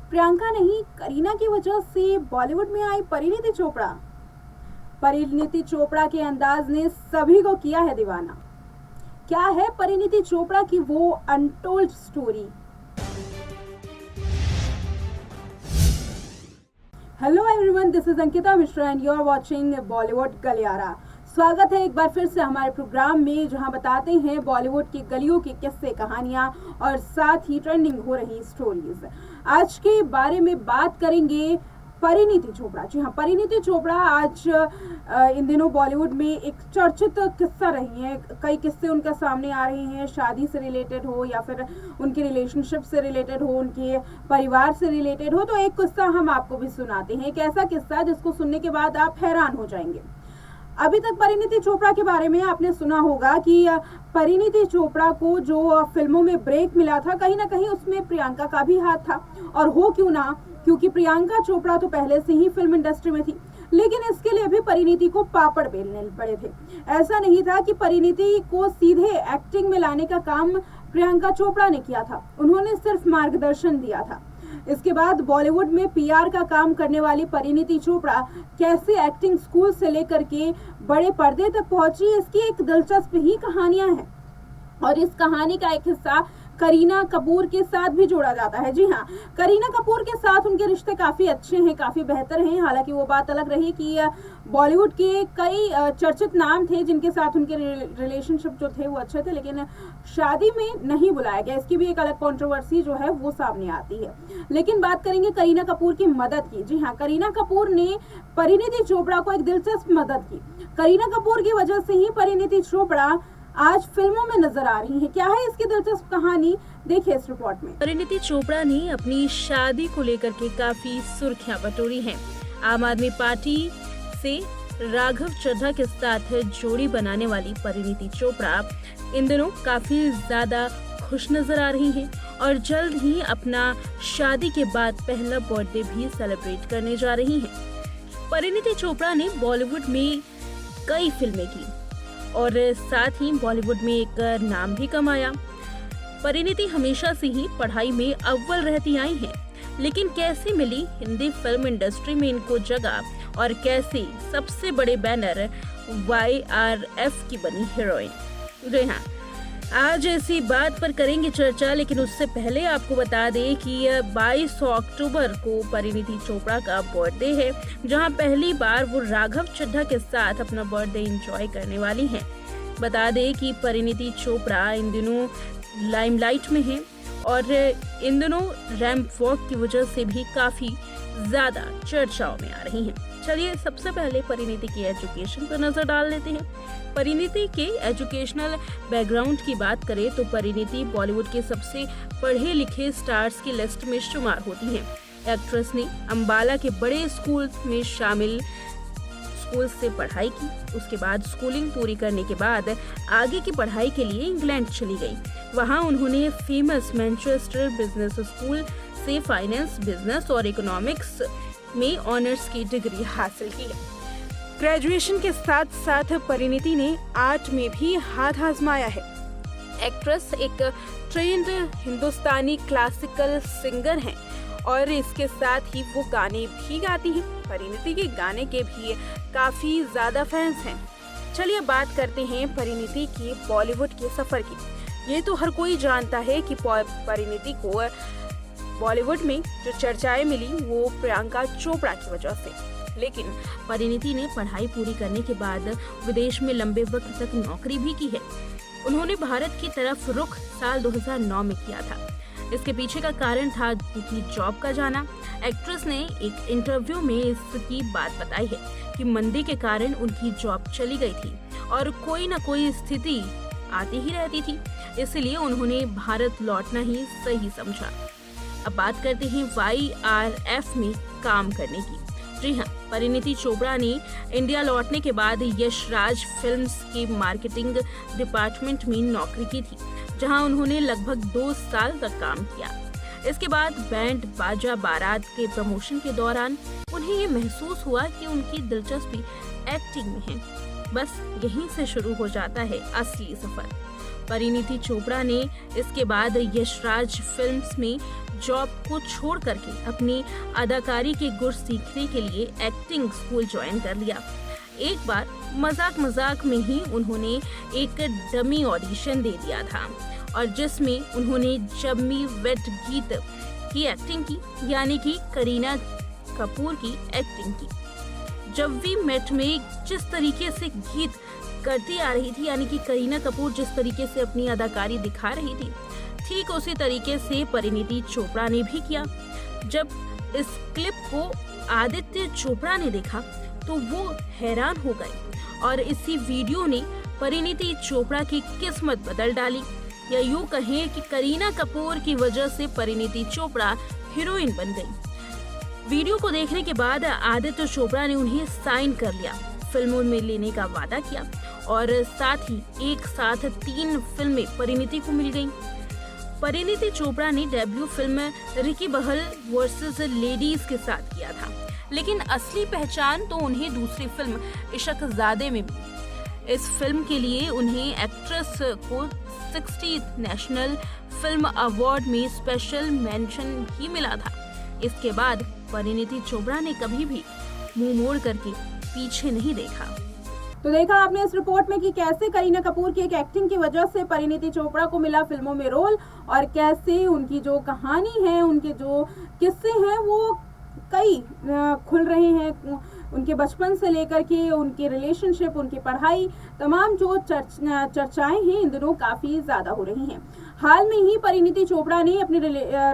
प्रियंका नहीं, करीना की वजह से बॉलीवुड में आई परिणीति चोपड़ा। परिणीति चोपड़ा के अंदाज ने सभी को किया है दीवाना। क्या है परिणीति चोपड़ा की वो untold story? Hello everyone, this is Ankita Mishra and you are watching Bollywood Galiyara. स्वागत है एक बार फिर से हमारे प्रोग्राम में, जहां बताते हैं बॉलीवुड की गलियों की किस्से, कहानियां और साथ ही ट्रेंडिंग हो रही स्टोरीज। आज के बारे में बात करेंगे परिणीति चोपड़ा। जी हाँ, परिणीति चोपड़ा आज इन दिनों बॉलीवुड में एक चर्चित किस्सा रही है। कई किस्से उनका सामने आ रहे हैं, शादी से रिलेटेड हो या फिर उनके रिलेशनशिप से रिलेटेड हो, उनके परिवार से रिलेटेड हो। तो एक किस्सा हम आपको भी सुनाते हैं, एक ऐसा किस्सा जिसको सुनने के बाद आप हैरान हो जाएंगे। अभी तक परिणीति चोपड़ा के बारे में आपने सुना होगा कि परिणीति चोपड़ा को जो फिल्मों में ब्रेक मिला था, कहीं ना कहीं उसमें प्रियंका का भी हाथ था। और हो क्यों ना, क्योंकि प्रियंका चोपड़ा तो पहले से ही फिल्म इंडस्ट्री में थी, लेकिन इसके लिए भी परिणीति को पापड़ बेलने पड़े थे। ऐसा नहीं था कि परिणीति को सीधे एक्टिंग में लाने का काम प्रियंका चोपड़ा ने किया था, उन्होंने सिर्फ मार्गदर्शन दिया था। इसके बाद बॉलीवुड में पीआर का काम करने वाली परिणीति चोपड़ा कैसे एक्टिंग स्कूल से लेकर के बड़े पर्दे तक पहुंची, इसकी एक दिलचस्प ही कहानियां हैं। और इस कहानी का एक हिस्सा करीना कपूर के साथ भी जोड़ा जाता है। जी हाँ, करीना कपूर के साथ उनके रिश्ते काफी अच्छे हैं, काफी बेहतर हैं। हालांकि वो बात अलग रही कि बॉलीवुड के कई चर्चित नाम थे जिनके साथ उनके रिलेशनशिप जो थे वो अच्छे थे, लेकिन शादी में नहीं बुलाया गया। इसकी भी एक अलग कंट्रोवर्सी जो है वो सामने आती है। लेकिन बात करेंगे करीना कपूर की मदद की। जी हाँ, करीना कपूर ने परिणीति चोपड़ा को एक दिलचस्प मदद की। करीना कपूर की वजह से ही परिणीति चोपड़ा आज फिल्मों में नजर आ रही है। क्या है इसकी दिलचस्प कहानी, देखिए इस रिपोर्ट में। परिणीति चोपड़ा ने अपनी शादी को लेकर के काफी सुर्खियां बटोरी हैं। आम आदमी पार्टी से राघव चड्ढा के साथ जोड़ी बनाने वाली परिणीति चोपड़ा इन दिनों काफी ज्यादा खुश नजर आ रही हैं और जल्द ही अपना शादी के बाद पहला बर्थडे भी सेलिब्रेट करने जा रही हैं। परिणीति चोपड़ा ने बॉलीवुड में कई फिल्में की और साथ ही बॉलीवुड में एक नाम भी कमाया। परिणीति हमेशा से ही पढ़ाई में अव्वल रहती आई हैं, लेकिन कैसे मिली हिंदी फिल्म इंडस्ट्री में इनको जगह और कैसे सबसे बड़े बैनर YRF की बनी हीरोइन। जी हाँ, आज इसी बात पर करेंगे चर्चा, लेकिन उससे पहले आपको बता दें कि 22 अक्टूबर को परिणीति चोपड़ा का बर्थडे है, जहां पहली बार वो राघव चड्ढा के साथ अपना बर्थडे एंजॉय करने वाली हैं। बता दें कि परिणीति चोपड़ा इन दिनों लाइमलाइट में हैं और इन दिनों रैंप वॉक की वजह से भी काफी ज्यादा चर्चाओं में आ रही हैं। चलिए सबसे पहले परिणीति की एजुकेशन पर नजर डाल लेते हैं। परिणीति के एजुकेशनल बैकग्राउंड की बात करें तो परिणीति बॉलीवुड के सबसे पढ़े लिखे स्टार्स की लिस्ट में शुमार होती हैं। एक्ट्रेस ने अंबाला के बड़े स्कूल में शामिल स्कूल से पढ़ाई की। उसके बाद स्कूलिंग पूरी करने के बाद आगे की पढ़ाई के लिए इंग्लैंड चली गई। वहां उन्होंने फेमस मैनचेस्टर बिजनेस स्कूल से फाइनेंस, बिजनेस और इकोनॉमिक्स में ऑनर्स की डिग्री हासिल की। ग्रेजुएशन के साथ साथ परिणीति ने आर्ट में भी हाथ आजमाया है। एक्ट्रेस एक ट्रेंड हिंदुस्तानी क्लासिकल सिंगर हैं और इसके साथ ही वो गाने भी गाती हैं। परिणीति के गाने के भी काफी ज्यादा फैंस हैं। चलिए बात करते हैं परिणीति की बॉलीवुड के सफर की। ये तो हर कोई जानता है कि परिणीति को बॉलीवुड में जो चर्चाएं मिली वो प्रियंका चोपड़ा की वजह से, लेकिन परिणीति ने पढ़ाई पूरी करने के बाद विदेश में लंबे वक्त तक नौकरी भी की है। उन्होंने भारत की तरफ रुख साल 2009 में किया था। इसके पीछे का कारण था उनकी जॉब का जाना। एक्ट्रेस ने एक इंटरव्यू में इसकी बात बताई है कि मंदी के कारण उनकी जॉब चली गई थी और कोई न कोई स्थिति आती ही रहती थी, इसलिए उन्होंने भारत लौटना ही सही समझा। अब बात करते हैं YRF में काम करने की। जी हाँ, परिणीति चोपड़ा ने इंडिया लौटने के बाद यशराज फिल्म्स के मार्केटिंग डिपार्टमेंट में नौकरी की थी, जहां उन्होंने लगभग 2 साल तक काम किया। इसके बाद बैंड बाजा बारात के प्रमोशन के दौरान उन्हें ये महसूस हुआ कि उनकी दिलचस्पी एक्टिंग में है। बस यहीं से शुरू हो जाता है असली सफर। परिणीति चोपड़ा ने इसके बाद यशराज फिल्म्स में जॉब को छोड़ करके अपनी अदाकारी के गुर सीखने के लिए एक्टिंग स्कूल ज्वाइन कर लिया। एक बार मजाक में ही उन्होंने एक डमी ऑडिशन दे दिया था और जिसमें उन्होंने जम्मी वेट गीत की एक्टिंग की, यानी कि करीना कपूर की एक्टिंग की। जब वी मेट में जिस तरीके से गीत करती आ रही थी, यानी कि करीना कपूर जिस तरीके से अपनी अदाकारी दिखा रही थी, ठीक उसी तरीके से परिणीति चोपड़ा ने भी किया। जब इस क्लिप को आदित्य चोपड़ा ने देखा तो वो हैरान हो गए और इसी वीडियो ने परिणीति चोपड़ा की किस्मत बदल डाली, या यूं कहें कि करीना कपूर की वजह से परिणीति चोपड़ा हीरोइन बन गई। वीडियो को देखने के बाद आदित्य चोपड़ा ने उन्हें साइन कर लिया, फिल्मों में लेने का वादा किया और साथ ही एक साथ 3 फिल्में परिणीति को मिल गईं। परिणीति चोपड़ा ने डेब्यू फिल्म रिकी बहल वर्सेस लेडीज के साथ किया था, लेकिन असली पहचान तो उन्हें दूसरी फिल्म इश्कज़ादे में मिली। इस फिल्म के लिए उन्हें एक्ट्रेस को 60th नेशनल फिल्म अवार्ड में स्पेशल मेंशन भी मिला था। इसके बाद परिणीति चोपड़ा ने कभी भी मुंह मोड़ करके पीछे नहीं देखा। तो देखा आपने इस रिपोर्ट में कि कैसे करीना कपूर की एक एक्टिंग की वजह से परिणीति चोपड़ा को मिला फिल्मों में रोल, और कैसे उनकी जो कहानी है, उनके जो किस्से हैं वो कई खुल रहे हैं। उनके बचपन से लेकर के उनके रिलेशनशिप, उनकी पढ़ाई, तमाम जो चर्चाएं हैं इन दिनों काफ़ी ज़्यादा हो रही हैं। हाल में ही परिणीति चोपड़ा ने अपने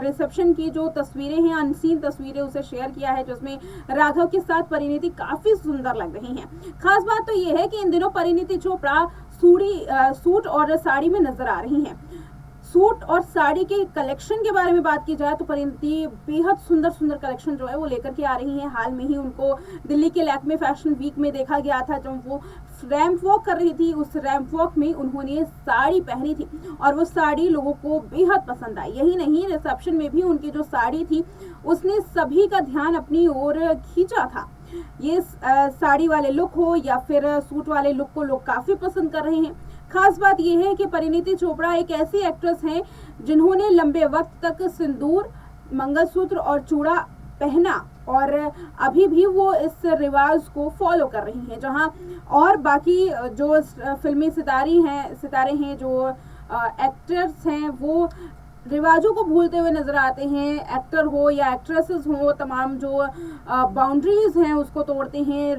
रिसेप्शन की जो तस्वीरें हैं, अनसीन तस्वीरें, उसे शेयर किया है, जिसमें राघव के साथ परिणीति काफ़ी सुंदर लग रही हैं। खास बात तो ये है कि इन दिनों परिणीति चोपड़ा सूट और साड़ी में नजर आ रही हैं। सूट और साड़ी के कलेक्शन के बारे में बात की जाए तो परिणीति बेहद सुंदर कलेक्शन जो है वो लेकर के आ रही हैं। हाल में ही उनको दिल्ली के लैक्मे फैशन वीक में देखा गया था, जब वो रैंप वॉक कर रही थी। उस रैंप वॉक में उन्होंने साड़ी पहनी थी और वो साड़ी लोगों को बेहद पसंद आई। यही नहीं, रिसेप्शन में भी उनकी जो साड़ी थी उसने सभी का ध्यान अपनी ओर खींचा था। ये साड़ी वाले लुक हो या फिर सूट वाले लुक को लोग काफी पसंद कर रहे हैं। खास बात यह है कि परिणीति चोपड़ा एक ऐसी एक्ट्रेस हैं जिन्होंने लंबे वक्त तक सिंदूर, मंगलसूत्र और चूड़ा पहना और अभी भी वो इस रिवाज को फॉलो कर रही हैं। जहां और बाकी जो फिल्मी सितारे हैं, जो एक्टर्स हैं, वो रिवाजों को भूलते हुए नजर आते हैं। एक्टर हो या एक्ट्रेसेस हो, तमाम जो बाउंड्रीज हैं उसको तोड़ते हैं,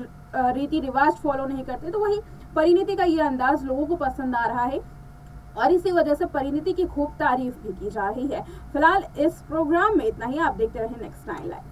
रीति रिवाज फॉलो नहीं करते। तो वही परिणीति का ये अंदाज लोगों को पसंद आ रहा है और इसी वजह से परिणीति की खूब तारीफ भी की जा रही है। फिलहाल इस प्रोग्राम में इतना ही। आप देखते रहें नेक्स्ट 9 लाइव।